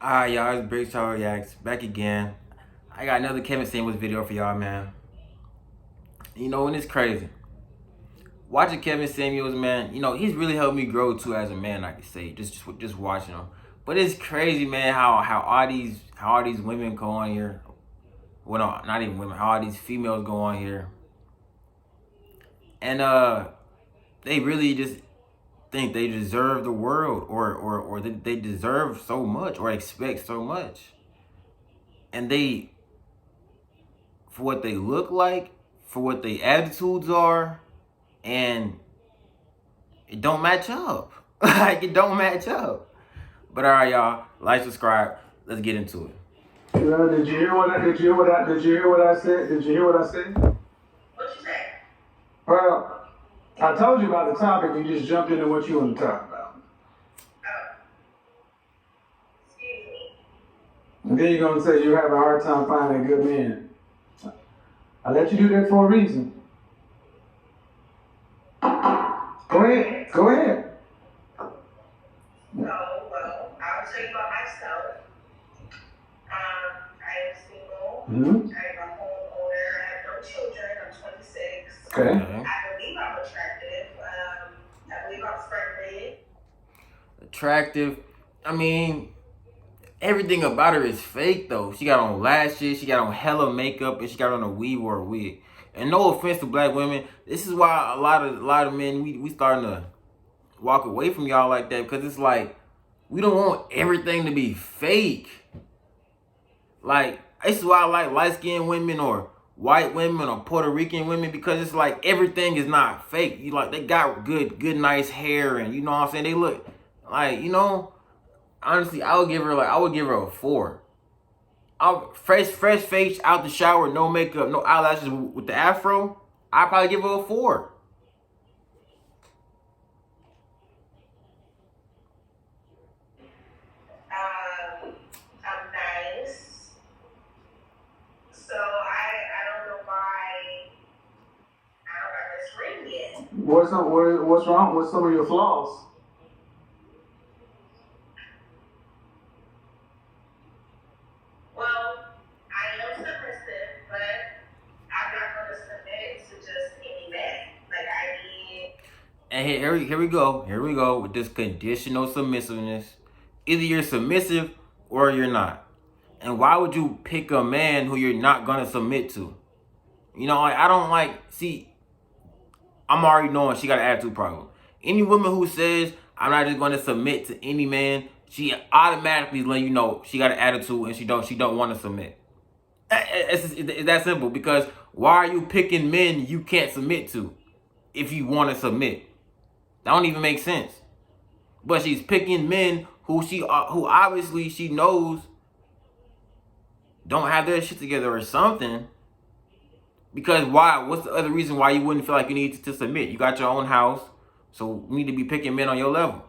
Alright, y'all, it's Big Show Reacts back again. I got another Kevin Samuels video for y'all, man. You know, and it's crazy. Watching Kevin Samuels, man, you know, he's really helped me grow too as a man, I can say, just watching him. But it's crazy, man, how all these women go on here. Well, no, not even women, how all these females go on here. And they really just think they deserve the world or they deserve so much or expect so much. And they, for what they look like, for what their attitudes are, and it don't match up. Like, it don't match up. But all right, y'all, like, subscribe. Let's get into it. Did you hear what I said? Did you hear what I said? What you say? Well, I told you about the topic. You just jumped into what you want to talk about. Oh. Excuse me. And then you're gonna say you have a hard time finding a good man. I let you do that for a reason. Go ahead. No, well, I'll tell you about myself. I am single. Mm-hmm. I'm a homeowner. I have no children. I'm 26. Okay. I believe I'm attractive. I believe I'm friendly. Attractive. I mean, everything about her is fake, though. She got on lashes, she got on hella makeup, and she got on a weave or a wig. And no offense to black women, this is why a lot of men, we starting to walk away from y'all like that, because it's like, we don't want everything to be fake. Like, this is why I like light-skinned women or white women or Puerto Rican women, because it's like everything is not fake. You like, they got good nice hair, and you know what I'm saying, they look like, you know, honestly, I would give her a 4. Fresh face out the shower, no makeup, no eyelashes, with the afro, I'd probably give her a 4. I'm nice. So I don't know why I don't have this ring yet. What's wrong with some of your flaws? Well, I am submissive, but I'm not going to submit to just any man. Like, I need... And here we go with this conditional submissiveness. Either you're submissive or you're not. And why would you pick a man who you're not gonna submit to? You know, I don't like, see, I'm already knowing she got an attitude problem. Any woman who says, I'm not just gonna submit to any man, she automatically let you know she got an attitude and she don't want to submit. It's that simple, because why are you picking men you can't submit to if you want to submit? That don't even make sense. But she's picking men who obviously she knows don't have their shit together or something. Because why? What's the other reason why you wouldn't feel like you need to submit? You got your own house, so you need to be picking men on your level.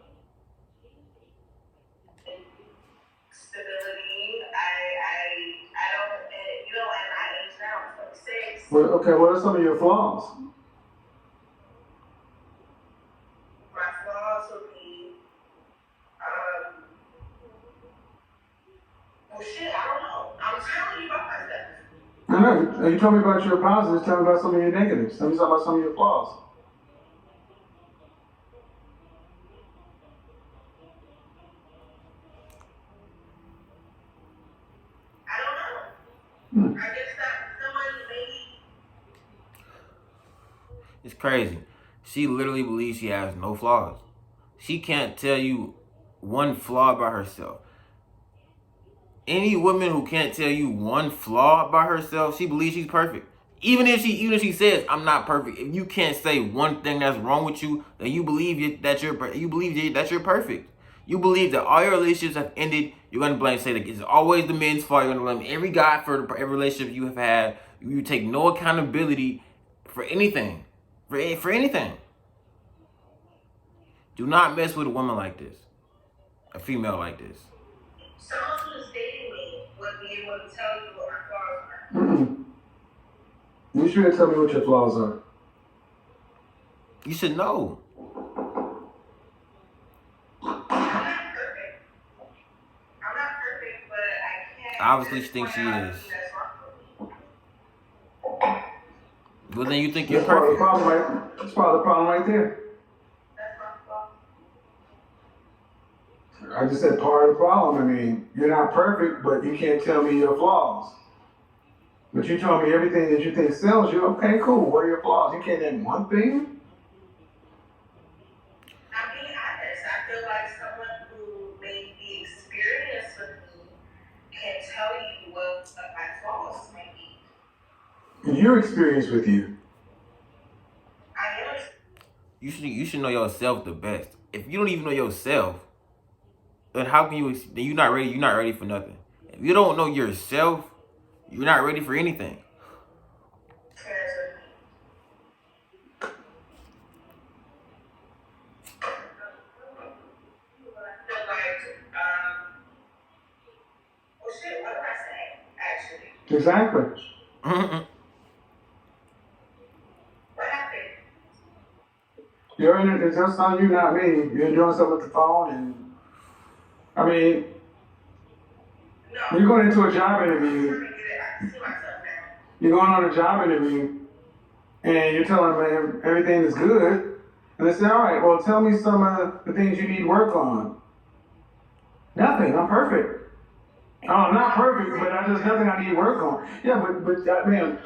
Stability. I don't, you know, at my age now, I'm 26. Well, okay, what are some of your flaws? My flaws would be, well, shit, I don't know. I'm telling you about myself. I know. You told me about your positives. Tell me about some of your negatives. Tell me about some of your flaws. I don't know. I guess that somebody maybe. It's crazy. She literally believes she has no flaws. She can't tell you one flaw about herself. Any woman who can't tell you one flaw about herself, she believes she's perfect. Even if she says, I'm not perfect, if you can't say one thing that's wrong with you, then you believe that you're perfect. You believe that all your relationships have ended. You're gonna say that it's always the men's fault. You're gonna blame every guy for every relationship you have had. You take no accountability for anything, for anything. Do not mess with a woman like this, a female like this. Someone who's dating me would be able to tell you what my flaws are. You should tell me what your flaws are. You should know. I'm not perfect. Obviously, she thinks she is. Well, then you think you're That's part of the perfect. problem, right? That's part of the problem right there. I just said part of the problem. I mean, you're not perfect, but you can't tell me your flaws. But you told me everything that you think sells you. Okay, cool. What are your flaws? You can't name one thing? I'm being honest. I feel like someone who may be experienced with me can tell you what my flaws may be. Your experience with you. I am. You should know yourself the best. If you don't even know yourself, then how can you? Then you're not ready. You're not ready for nothing. If you don't know yourself, you're not ready for anything. Exactly. What happened? It's just on you, not me. You're doing something with the phone, and I mean, No. you're going into a job interview. I can see myself now. You're going on a job interview, and you're telling them everything is good, and they say, all right, well, tell me some of the things you need work on. Nothing. I'm perfect. Oh, I'm not perfect, but there's nothing I need work on. Yeah, but man.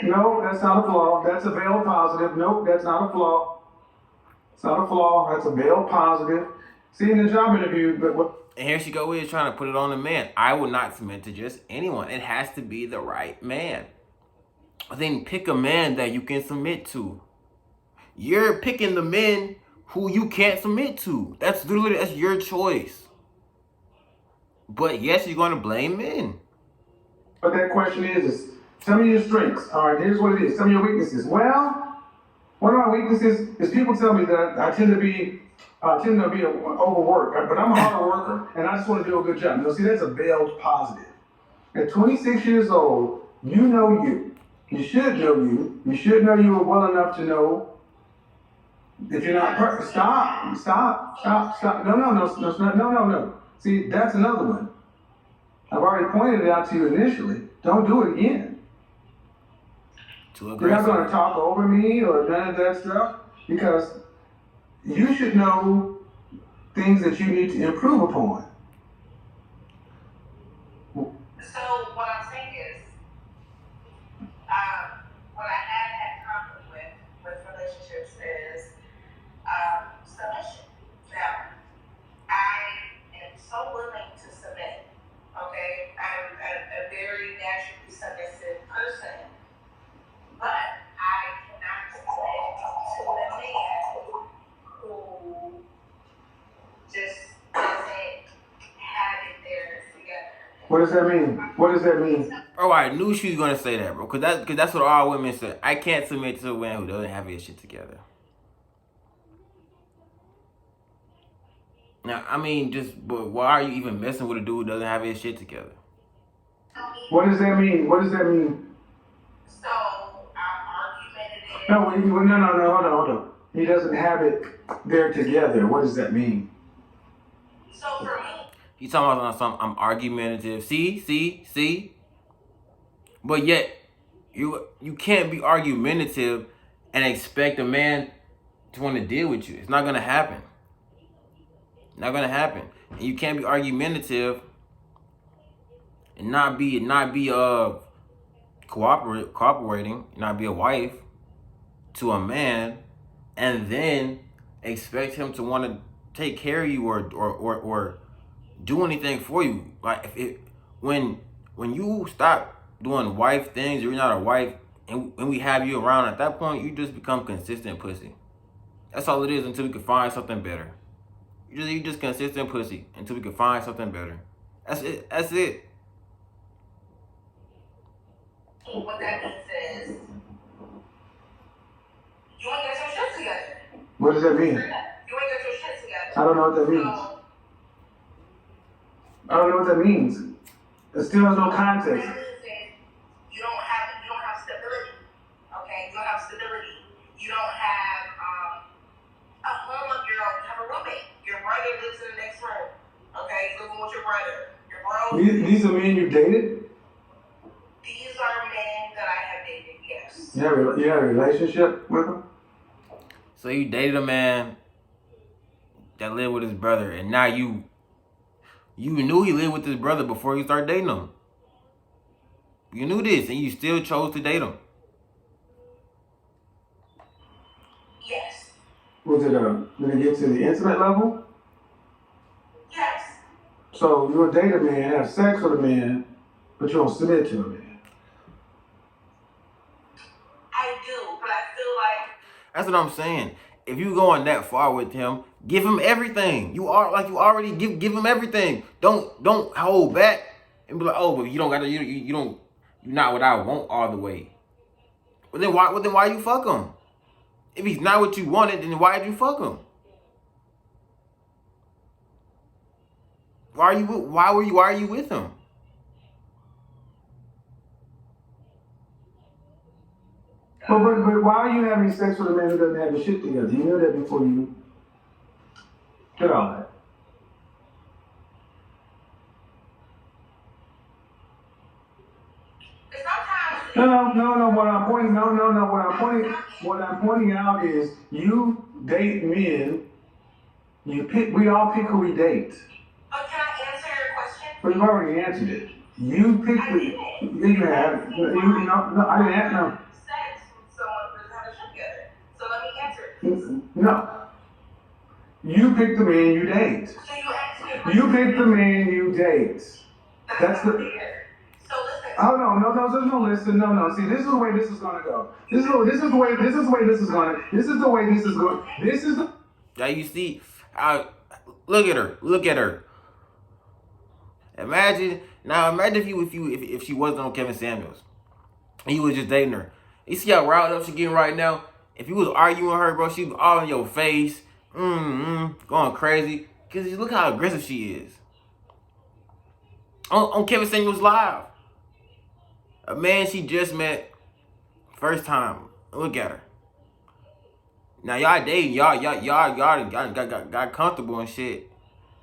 No, that's not a flaw. That's a veiled positive. Nope, that's not a flaw. It's not a flaw. That's a veiled positive. See, in the job interview, but what? And here she go is trying to put it on the man. I will not submit to just anyone. It has to be the right man. Then pick a man that you can submit to. You're picking the men who you can't submit to. That's your choice. But yes, you're going to blame men. But that question is tell me your strengths. All right, here's what it is. Tell me your weaknesses. Well, one of my weaknesses is people tell me that I tend to be overworked, but I'm a hard worker, and I just want to do a good job. See, that's a veiled positive. At 26 years old, you know you. You should know you. You should know you well enough to know if you're not perfect. Stop. No. See, that's another one. I've already pointed it out to you initially. Don't do it again. Too You're aggressive. not going to talk over me or none of that stuff because you should know things that you need to improve upon. So what I'm saying is, what I have had conflict with relationships is submission. Now, I am so willing to submit. Okay, I'm a very naturally submissive person, but I cannot submit to a man who just doesn't have it there together. What does that mean? What does that mean? Oh, I knew she was gonna say that, bro. Cause that's what all women say. I can't submit to a man who doesn't have his shit together. Now, I mean, but why are you even messing with a dude who doesn't have his shit together? What does that mean? What does that mean? So I'm argumentative. No. Hold on. He doesn't have it there together. What does that mean? So for me, You talking about something? I'm argumentative. See. But yet, you can't be argumentative and expect a man to want to deal with you. It's not gonna happen. Not gonna happen. And you can't be argumentative and not be cooperating, not be a wife to a man, and then expect him to want to take care of you or do anything for you. Like when you stop doing wife things, you're not a wife, and we have you around. At that point, you just become consistent pussy. That's all it is until we can find something better. You just consistent pussy until we can find something better. That's it. That's it. what that means is you ain't got your shit together. What does that mean? You ain't got your shit together. I don't know what that means. I don't know what that means. It still has no context. You don't have stability. Okay, you don't have stability. You don't have a home of your own. You have a roommate. Your brother lives in the next room. living with your brother. Your bros. These are men you dated? These are men that I have dated, yes. You have a relationship with them? So you dated a man that lived with his brother, and now you knew he lived with his brother before you started dating him. You knew this, and you still chose to date him. Yes. Did it get to the intimate level? Yes. So you'll date a man, have sex with a man, but you don't submit to a man. I do, but I feel like That's what I'm saying. If you going that far with him, give him everything. You already give him everything. Don't hold back and be like, oh, but you don't gotta you're not what I want all the way. But then why you fuck him? If he's not what you wanted, then why did you fuck him? Why are you with him? But why are you having sex with a man who doesn't have his shit together? You knew that before you did all that. No. What I'm pointing out is you date men. We all pick who we date. can I answer your question? But you've already answered it. You pick I the. didn't. You have. No, I didn't ask. No. Sex with someone who doesn't have a shit together. So let me answer it. No. You pick the man you date. So you asked me a question. You pick the man you date. That's the. Weird. So listen. Oh no, there's no listen. No. See, this is the way this is gonna go. This is the way this is going. This is the way this is going. This is the. Now you see, look at her. Imagine if she wasn't on Kevin Samuels and you was just dating her. You see how riled up she getting right now? If you was arguing with her, bro, she was all in your face, going crazy. Cause look how aggressive she is. On Kevin Samuels Live. A man she just met, first time. Look at her. Now y'all dating, y'all got comfortable and shit.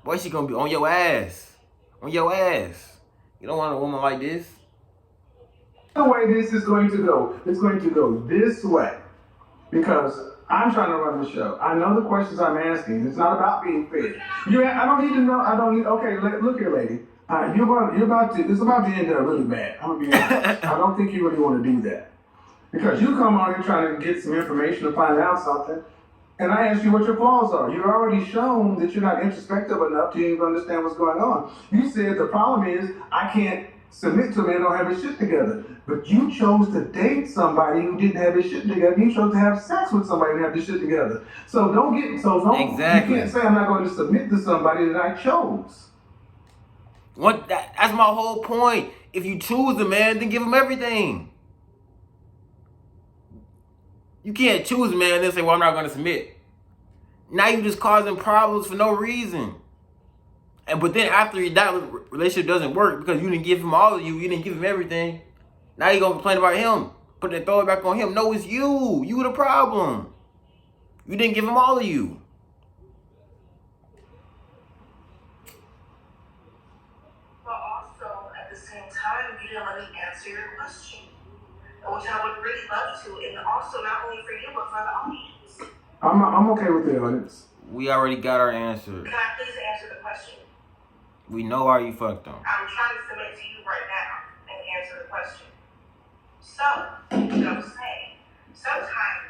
Boy, she gonna be on your ass. On your ass. You don't want a woman like this. The way this is going to go. It's going to go this way. Because I'm trying to run the show. I know the questions I'm asking. It's not about being fair. I don't need to know. Okay, look here, lady. It's about to end up really bad. I'm gonna be honest. I don't think you really want to do that. Because you come on here trying to get some information to find out something, and I ask you what your flaws are. You've already shown that you're not introspective enough to even understand what's going on. You said the problem is I can't submit to a man who don't have his shit together. But you chose to date somebody who didn't have his shit together. You chose to have sex with somebody who didn't have his shit together. Exactly. You can't say I'm not going to submit to somebody that I chose. That's my whole point. If you choose a man, then give him everything. You can't choose a man and then say, well, I'm not going to submit. Now you just causing problems for no reason. But then after that relationship doesn't work because you didn't give him all of you didn't give him everything. Now you're going to complain about him. Throw it back on him. No, it's you. You the problem. You didn't give him all of you. But also, at the same time, you didn't let me answer your question. Which I would really love to. And also, not only for you, but for the audience. I'm okay with the audience. We already got our answer. Can I please answer the question? We know why you fucked him. I'm trying to submit to you right now and answer the question. So, I'm saying, sometimes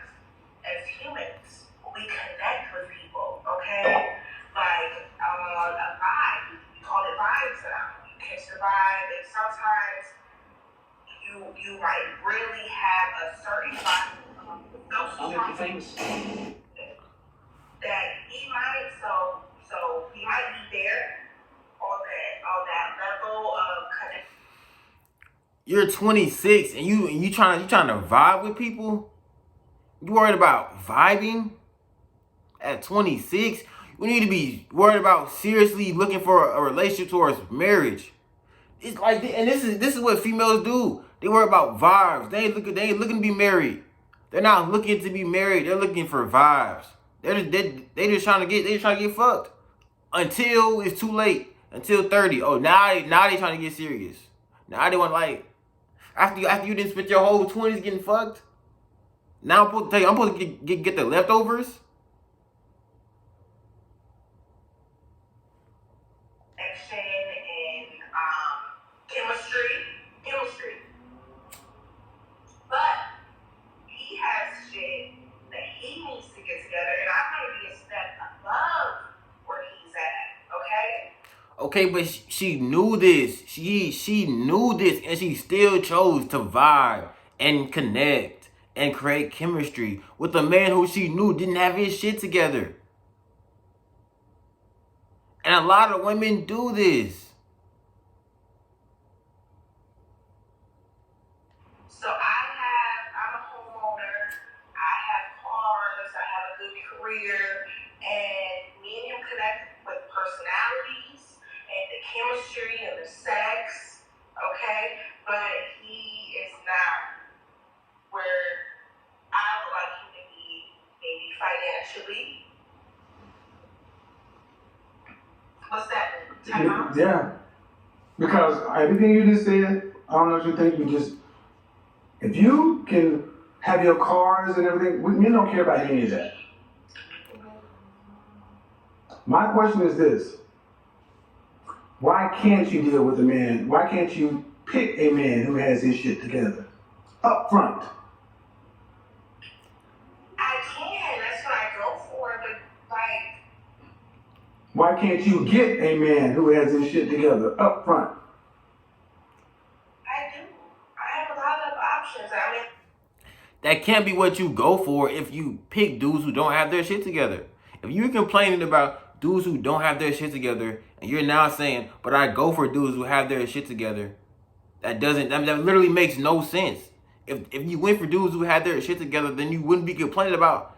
as humans, we connect with people, okay? Like a vibe, we call it vibes now. You catch the vibe, and sometimes you might really have a certain vibe of things that he might, so he might be there on that level of connection. You're 26 and you trying to vibe with people? You worried about vibing at 26? You need to be worried about seriously looking for a relationship towards marriage. It's like, and this is what females do. They worry about vibes. They ain't looking to be married. They're not looking to be married. They're looking for vibes. They just trying to get fucked until it's too late. Until 30. Oh, now they trying to get serious. Now they want like after you didn't spend your whole 20s getting fucked. Now I'm supposed to get the leftovers. And chemistry. But he has shit that he needs to get together, and I might be a step above where he's at. Okay. Okay, but she knew this. She knew this, and she still chose to vibe and connect and create chemistry with a man who she knew didn't have his shit together. And a lot of women do this. So I'm a homeowner. I have cars. I have a good career, and me and him connect with personalities and the chemistry and the sex. Okay, but he is not where I would like him to be, maybe financially. What's that mean? Time out? Yeah. Because everything you just said, I don't know what you think. If you can have your cars and everything, men don't care about any of that. My question is this: why can't you deal with a man? Why can't you pick a man who has his shit together up front? I can. That's what I go for. But like, why can't you get a man who has his shit together up front? I do. I have a lot of options. I mean, That can't be what you go for if you pick dudes who don't have their shit together. If you're complaining about dudes who don't have their shit together, and you're now saying, but I go for dudes who have their shit together, that literally makes no sense. If you went for dudes who had their shit together, then you wouldn't be complaining about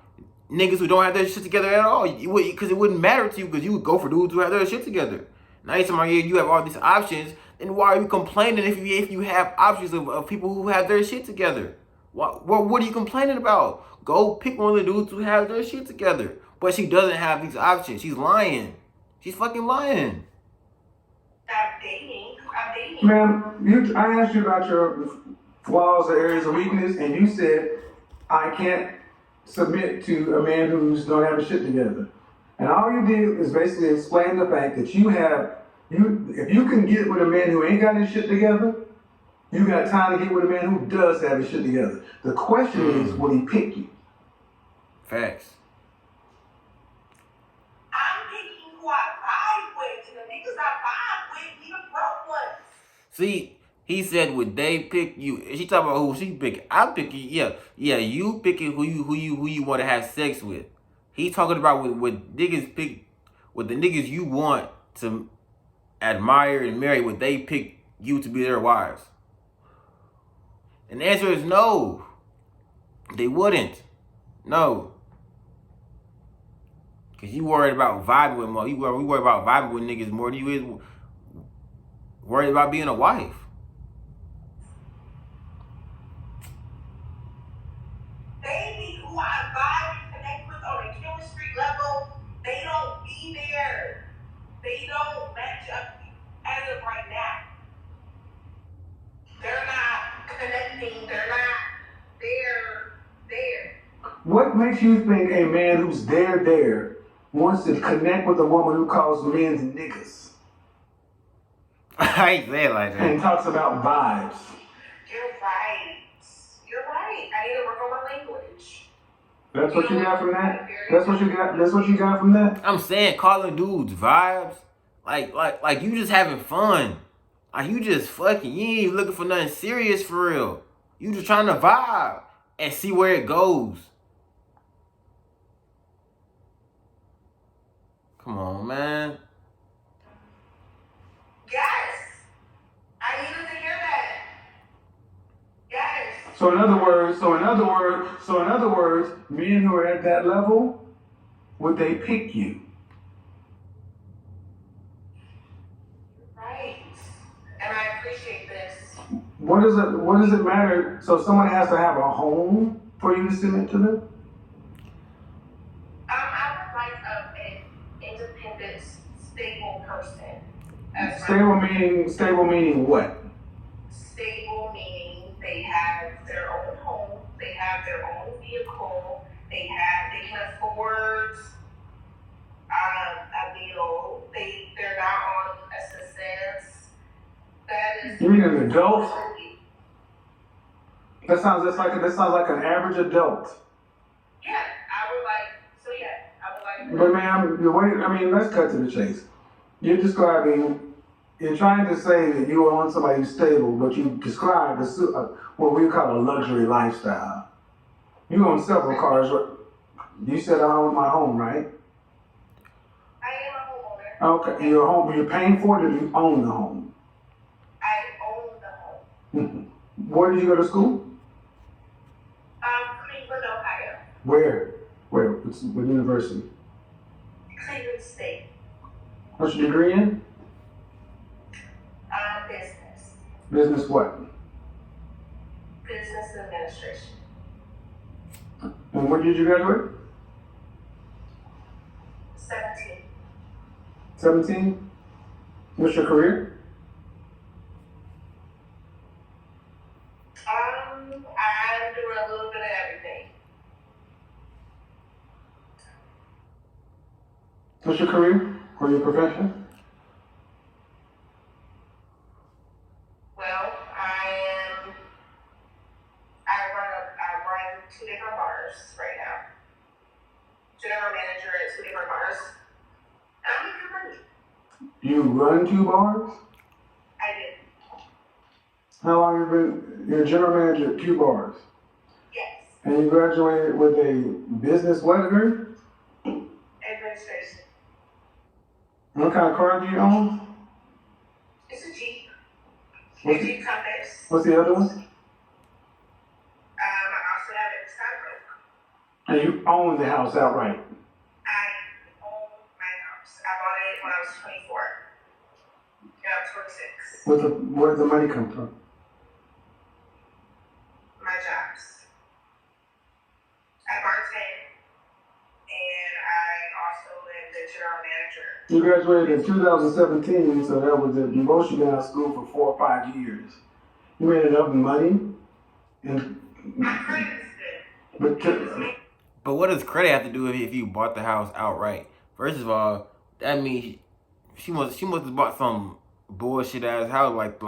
niggas who don't have their shit together at all. Because it wouldn't matter to you, because you would go for dudes who have their shit together. Now you're saying, you have all these options, then why are you complaining if you have options of people who have their shit together? What are you complaining about? Go pick one of the dudes who have their shit together. But she doesn't have these options. She's lying. She's fucking lying. I'm dating. Ma'am, I asked you about your flaws or areas of weakness, and you said, I can't submit to a man who's don't have his shit together. And all you did is basically explain the fact that if you can get with a man who ain't got his shit together, you got time to get with a man who does have his shit together. The question is, will he pick you? Facts. I'm picking who I vibe with, and the niggas I vibe with, be the broke ones. See, he said, would they pick you? She talking about who she picking. I'm picking, yeah, you picking who you want to have sex with. He talking about what niggas pick, what the niggas you want to admire and marry, would they pick you to be their wives? And the answer is no. They wouldn't. No. Cause you worried about vibing with more. We worried about vibing with niggas more than you is worried about being a wife. Baby, who I vibe and connect with on a chemistry level, they don't be there. They don't match up as of right now. They're not connecting. They're not there. What makes you think a man who's there wants to connect with a woman who calls men niggas? I ain't say it like that. And talks about vibes. You're right. I need to work on my language. That's what you got from that? That's what you got from that? I'm saying calling dudes vibes, like you just having fun. Like you just fucking, you ain't even looking for nothing serious for real. You just trying to vibe and see where it goes. Come on, man. Yes. I needed to hear that. Yes. So in other words, men who are at that level, would they pick you? Right. And I appreciate this. What does it matter? So someone has to have a home for you to submit to them? I would like an independent, stable person. Stable meaning what? Stable meaning they have their own home, they have their own vehicle, they can afford a meal, they're not on assistance. That is. You mean an adult? That sounds like an average adult. Yeah, I would like. But ma'am, let's cut to the chase. You're trying to say that you want somebody who's stable, but you describe what we call a luxury lifestyle. You own several cars. You said I own my home, right? I am a homeowner. Okay, you're paying for it, or you own the home? I own the home. Where did you go to school? Cleveland, Ohio. Where? What university? Cleveland State. What's your degree in? Business. Business what? Business administration. And when did you graduate? 17. 17? What's your career? I'm doing a little bit of everything. What's your career or your profession? Well, I run 2 different bars right now. General manager at 2 different bars. And I'm making money. You run 2 bars? I did. How long have you been? You're a general manager at 2 bars. Yes. And you graduated with a business what degree? Administration. What kind of car do you own? It's a Jeep. What's Jeep Compass. What's the other one? I also have it Sunroof. And you own the house outright. I own my house. I bought it when I was 24. Yeah, I'm 26. Where does the money come from? My jobs. I bartend, and I also am the general manager. You graduated in 2017, so that was the most you've been out of school for 4 or 5 years. You made enough money, and My credit is good. But what does credit have to do with it if you bought the house outright? First of all, that means she must have bought some bullshit ass house like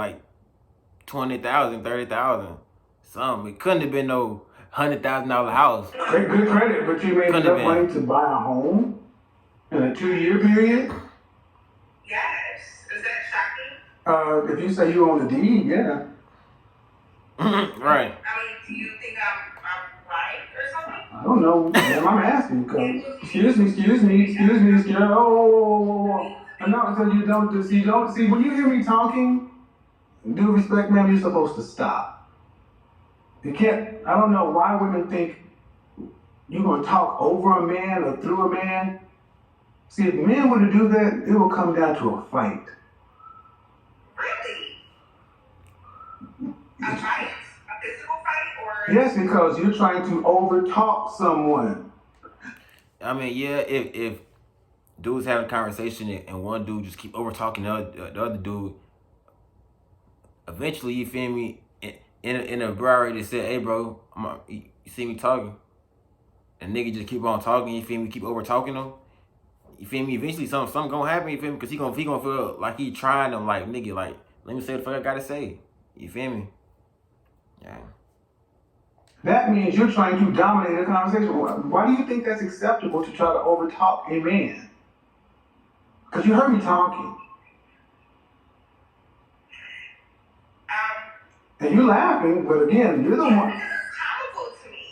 20,000, 30,000, something. It couldn't have been no $100,000 house. good credit, but you made enough money to buy a home in a 2-year period? Yes. Is that shocking? If you say you own the deed, yeah. Right. I mean, do you think I'm right or something? I don't know. Ma'am, I'm asking. Excuse me. Oh. No, so you don't see, when you hear me talking, due respect, ma'am, you're supposed to stop. You can't, I don't know why women think you're going to talk over a man or through a man. See, if men were to do that, it will come down to a fight. Really? A fight? A physical fight? Or? Yes, because you're trying to overtalk someone. I mean, yeah, if dudes having a conversation and one dude just keep over talking the other dude, eventually, you feel me, in a bro already said, hey bro, you see me talking, and nigga just keep on talking, you feel me, keep over talking him, you feel me, eventually something gonna happen, you feel me, because he gonna feel like he trying them, like, nigga, like, let me say what the fuck I gotta say, you feel me? Yeah. That means you're trying to dominate a conversation. Why do you think that's acceptable to try to overtalk a man? Because you heard me talking. And you're laughing, but again, you're the one. This is comical to me.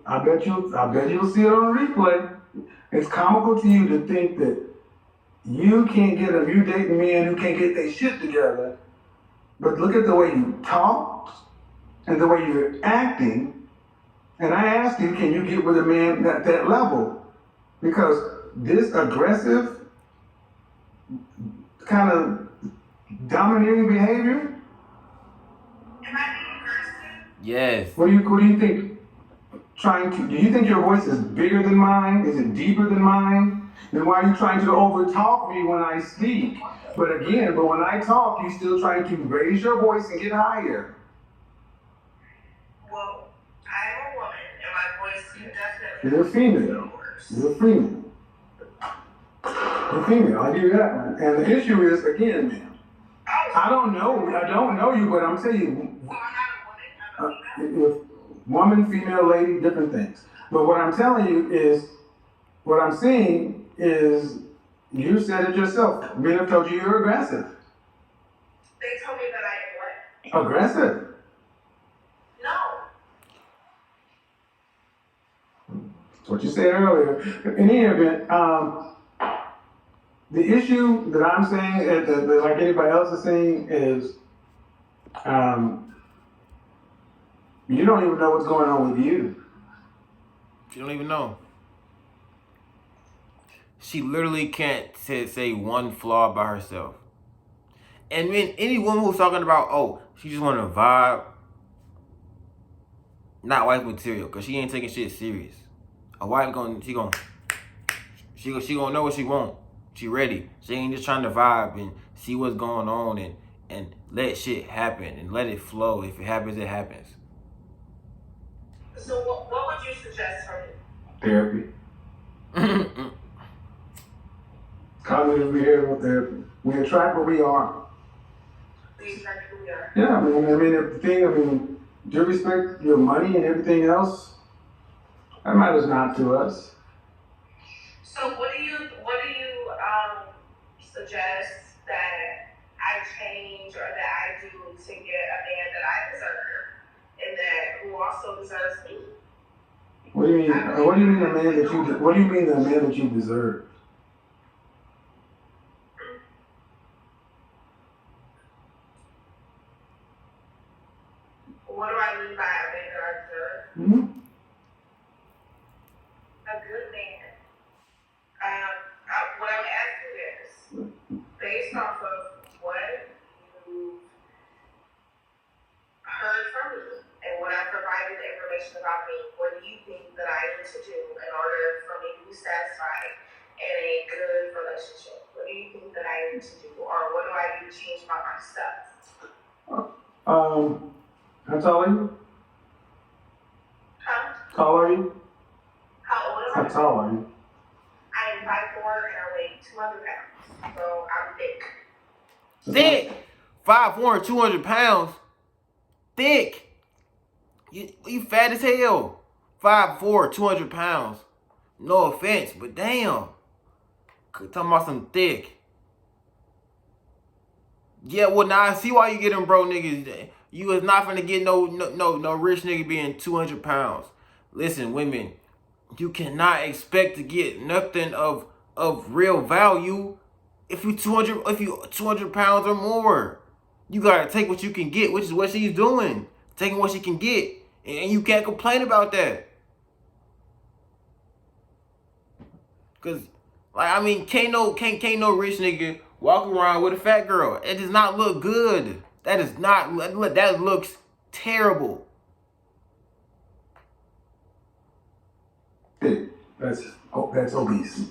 I bet you'll see it on the replay. It's comical to you to think that you dating men who can't get their shit together. But look at the way you talk and the way you're acting. And I asked you, can you get with a man at that level? Because this aggressive, kind of domineering behavior. Am I being aggressive? Yes. What do you think? Do you think your voice is bigger than mine? Is it deeper than mine? Then why are you trying to overtalk me when I speak? But when I talk, you still trying to raise your voice and get higher. Well, I'm a woman, and my voice can definitely. You're a female. You're a female. You're a female. I give you that one. And the issue is, again, ma'am, I don't know you, but I'm telling you, So I'm not a woman. woman, female, lady, different things. But what I'm telling you is, what I'm seeing is, you said it yourself. Men have told you you're aggressive. They told me that I am what? Aggressive. No. That's what you said earlier. In any event, the issue that I'm saying, that like anybody else is saying, is you don't even know what's going on with you. She don't even know. She literally can't say one flaw by herself. And then any woman who's talking about, oh, she just want to vibe, not wife material, because she ain't taking shit serious. A wife she gonna know what she want. She ready. She ain't just trying to vibe and see what's going on and let shit happen and let it flow. If it happens, it happens. So what would you suggest for me? Therapy. Cognitive behavioral therapy. We attract what we are. We attract who we are. Yeah, do you respect your money and everything else? That matters not to us. So what do you suggest that I change or that I do to get a man that I deserve and that who also deserves me? What do you mean? What do you mean the man that you deserve? What do I mean by a man that I deserve? Mm-hmm. A good man. What I'm asking is, based off of what you've heard from me and what I've provided the information about me, what do you think that I need to do in order for me to be satisfied in a good relationship? What do you think that I need to do, or what do I need to change about myself? How tall are you? Huh? Tall are you? How old am I? How tall are you? I am 5'4" and I weigh 200 pounds, so I'm thick. Thick. 5'4", 200 pounds. Thick. You fat as hell. 5'4", 200 pounds. No offense, but damn. Talking about some thick. Yeah, well, now I see why you get them bro niggas. You is not finna get no rich nigga being 200 pounds. Listen, women, you cannot expect to get nothing of real value if you 200 pounds or more. You gotta take what you can get, which is what she's doing. Taking what she can get, and you can't complain about that. Cause, can't no rich nigga walk around with a fat girl. It does not look good. That looks terrible. That's obese.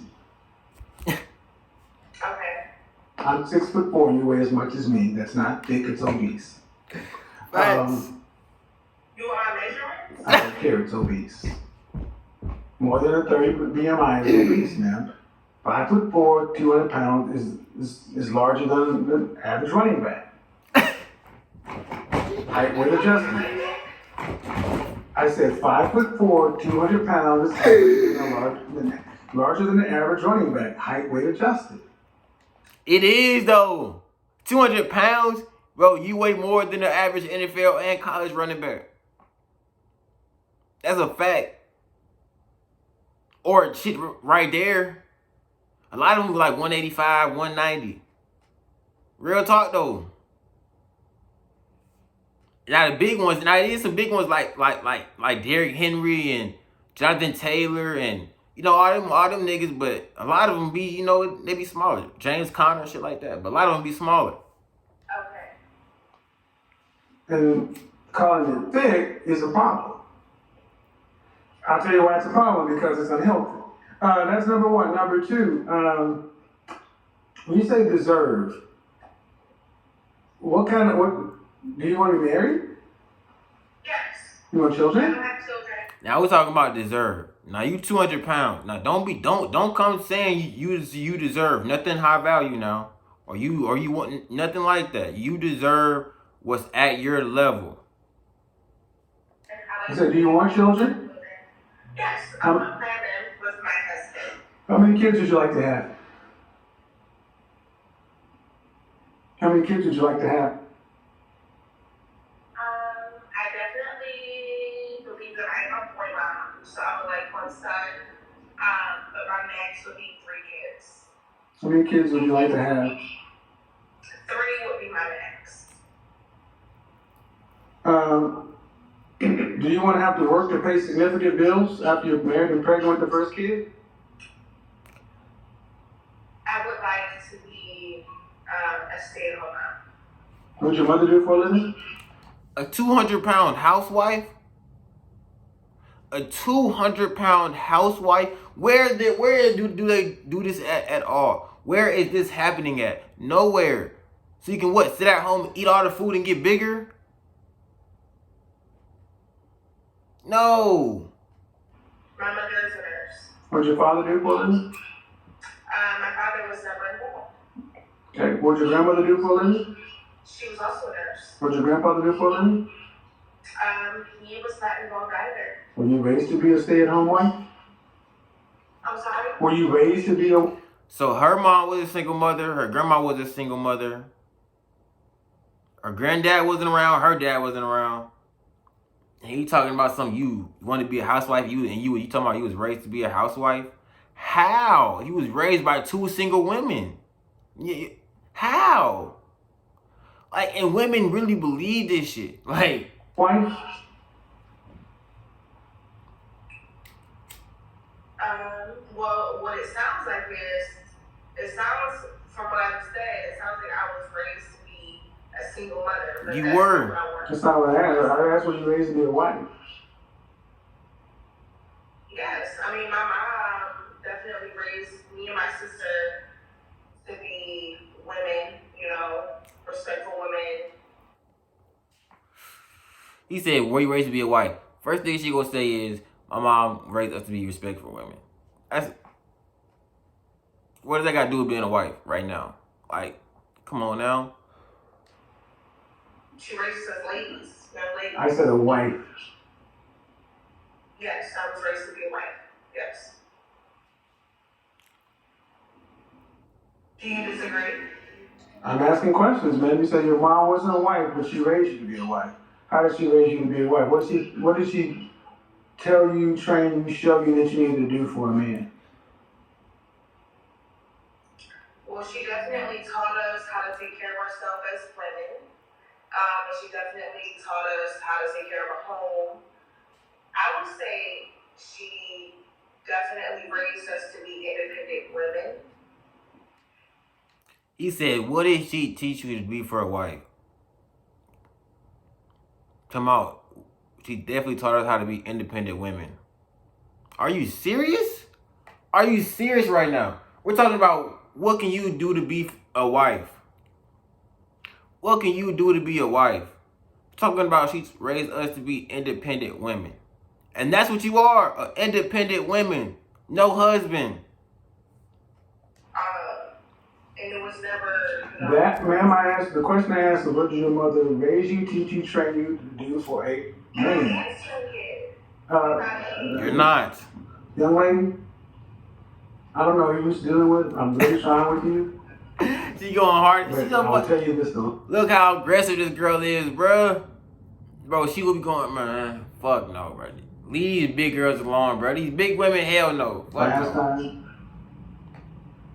Okay. I'm 6'4" and you weigh as much as me. That's not thick, it's obese. Facts. You want measurements? I don't care, it's obese. More than a 30 BMI is obese, man. 5'4", 200 pounds is larger than the average running back. Height weight adjustment. I said 5'4", 200 pounds is larger than the average running back. Height weight adjusted. It is though. 200 pounds, bro. You weigh more than the average NFL and college running back. That's a fact. Or shit right there. A lot of them like 185, 190. Real talk though. Now the big ones, now it is some big ones like Derrick Henry and Jonathan Taylor and all them niggas, but a lot of them be, they be smaller. James Conner, shit like that. But a lot of them be smaller. Okay. And calling it thick is a problem. I'll tell you why it's a problem, because it's unhealthy. That's number one. Number two, when you say deserve, what do you want to be married? Yes. You want I children? don't have children. Now we're talking about deserve. Now you 200 pounds. Now don't come saying you deserve nothing high value now, or you want nothing like that. You deserve what's at your level. I said, do you want children? Yes, I want to plan them with my husband. How many kids would you like to have? How many kids would you like to have? I definitely believe that I am a boy mom, so I would like one son. But my max would be 3 kids. How many kids would you like to have? 3 would be my max. Do you want to have to work to pay significant bills after you're married and pregnant with the first kid? I would like to be a stay-at-home mom. What would your mother do for a living? A 200-pound housewife? A 200-pound housewife? Where do they do this at all? Where is this happening at? Nowhere. So you can what? Sit at home, eat all the food, and get bigger? No. My mother is a nurse. What would your father do for a living? My father was never involved. Okay. What would your grandmother do for a living? She was also a nurse. What would your grandfather do for a living? He was not involved either. Were you raised to be a stay-at-home wife? I'm sorry? Were you raised to be a... So her mom was a single mother. Her grandma was a single mother. Her granddad wasn't around. Her dad wasn't around. And he talking about something you want to be a housewife. You talking about you was raised to be a housewife. How? He was raised by 2 single women. Yeah, how? Like, and women really believe this shit. Like, wife? Well, what it sounds like is, from what I understand, it sounds like I was raised to be a single mother. But you that's were. not what I want. That's not what I asked. I asked, were you raised to be a wife? Yes, I mean, my mom definitely raised me and my sister to be women, respectful women. He said, were you raised to be a wife? First thing she gonna say is, my mom raised us to be respectful women. What does that got to do with being a wife right now? Like, come on now. She raised us as ladies, young ladies. I said a wife. Yes, I was raised to be a wife. Yes. Do you disagree? I'm asking questions, man. You said your mom wasn't a wife, but she raised you to be a wife. How did she raise you to be a wife? What did she tell you, train you, show you that you need to do for a man? Well, she definitely taught us how to take care of ourselves as women. And she definitely taught us how to take care of our home. I would say she definitely raised us to be independent women. He said, what did she teach you to be for a wife? Come out. She definitely taught us how to be independent women. Are you serious? Are you serious right now? We're talking about what can you do to be a wife? What can you do to be a wife? We're talking about she raised us to be independent women. And that's what you are, independent women. No husband. And it was never... That, ma'am, the question I asked was, what did your mother raise you, teach you, train you to do for a man? You're not. Young lady, I don't know who you're dealing with. I'm really trying with you. She going hard. But I'll tell you this though. Look how aggressive this girl is, bro. Bro, she will be going, man. Fuck no, bro. Leave these big girls alone, bro. These big women, hell no. Fuck Last no. time,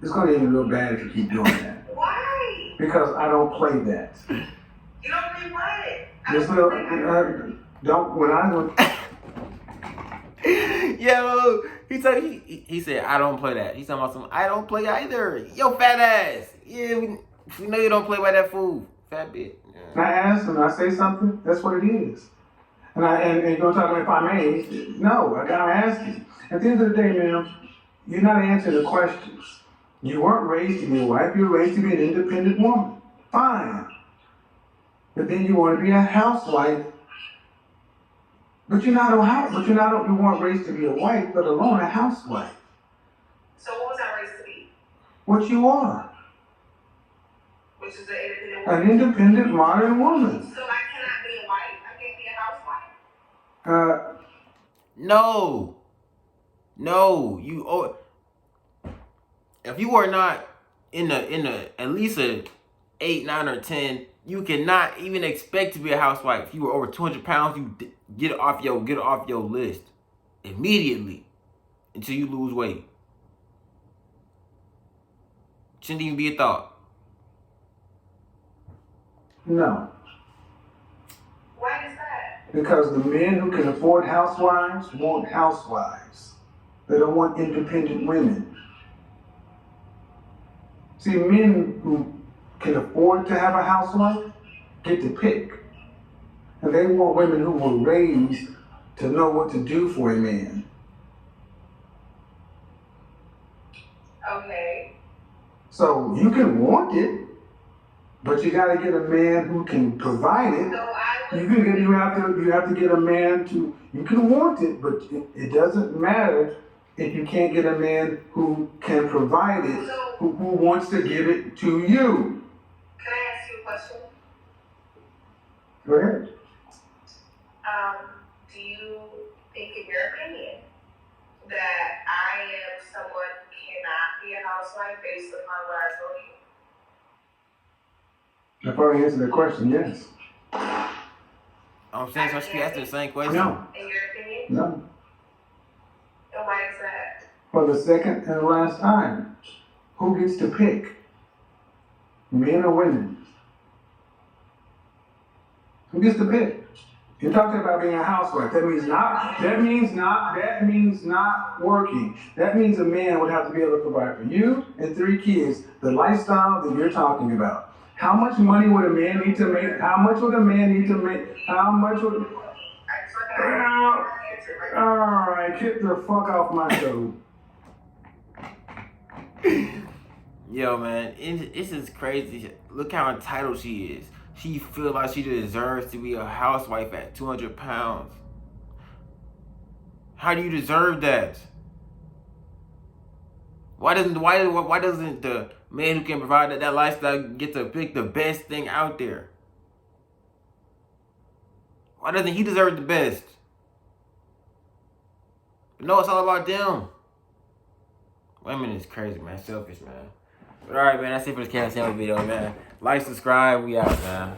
it's gonna get real bad if you keep doing that. Why? Because I don't play that. You don't play what? This little, don't, when I look. Yo, he said, I don't play that. He's talking about some, I don't play either. Yo, fat ass. Yeah, we know you don't play by that fool. Fat bitch. Yeah. I ask him, I say something, that's what it is. And you're gonna talk to me if I may. No, I'm asking. At the end of the day, ma'am, You're not answering the questions. You weren't raised to be a wife. You were raised to be an independent woman. Fine. But then you want to be a housewife. But you're not a house. But you weren't raised to be a wife, but alone a housewife. So what was I raised to be? What you are. Which is an independent woman. An independent modern woman. So I cannot be a wife? I can't be a housewife? No. You if you are not in the at least a 8, 9, or 10, you cannot even expect to be a housewife. If you were over 200 pounds, you get it off your list immediately until you lose weight. Shouldn't even be a thought. No. Why is that? Because the men who can afford housewives want housewives. They don't want independent women. See, men who can afford to have a housewife get to pick. And they want women who were raised to know what to do for a man. Okay. So you can want it, but you gotta get a man who can provide it. You have to get a man to, you can want it, but it doesn't matter if you can't get a man who can provide it, who wants to give it to you. Can I ask you a question? Go ahead. Do you think, in your opinion, that I am someone who cannot be a housewife based upon what I told you? I probably answered the question, yes. I'm saying, so I should be asking the same question. No. In your opinion? No. And why is that? For the second and last time, who gets to pick? Men or women? Who gets to pick? You're talking about being a housewife. That means not working. That means a man would have to be able to provide for you and 3 kids the lifestyle that you're talking about. How much money would a man need to make? How much would a man need to make? How much would... Alright, get the fuck off my show. Yo, man, this is crazy. Look how entitled she is. She feels like she deserves to be a housewife at 200 pounds. How do you deserve that? Why doesn't the man who can provide that lifestyle get to pick the best thing out there? Why doesn't he deserve the best? But no, it's all about them. Women is crazy, man. Selfish, man. But alright, man, that's it for this Cat Sample video, man. Like, subscribe, we out, man.